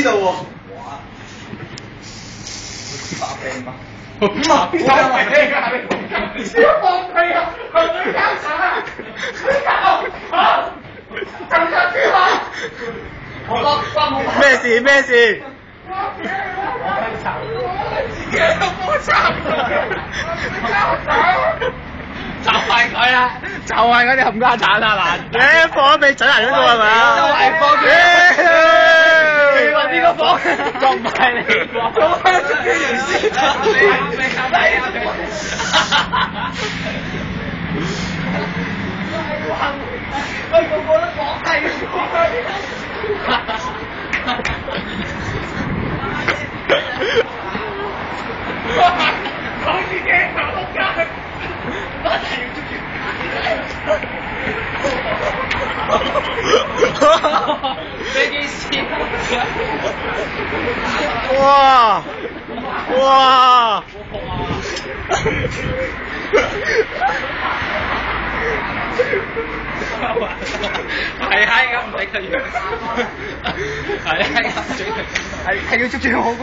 道喎。哇！發病嗎？哇！你放屁啊！係咪交產啊？就得啲嘛？我關冇咩事咩事？自己都冇參就係佢啦，就係嗰啲冚家產啊嗱，你放咗俾準人嗰個係咪啊？就係放佢你話邊個放？仲唔係你放？咁係自己人先得，你喂，個個都講係講自己行屋街，我係要捉飛機師。哇！哇！係啊，而家唔使佢樣。係啊，係要捉住我個。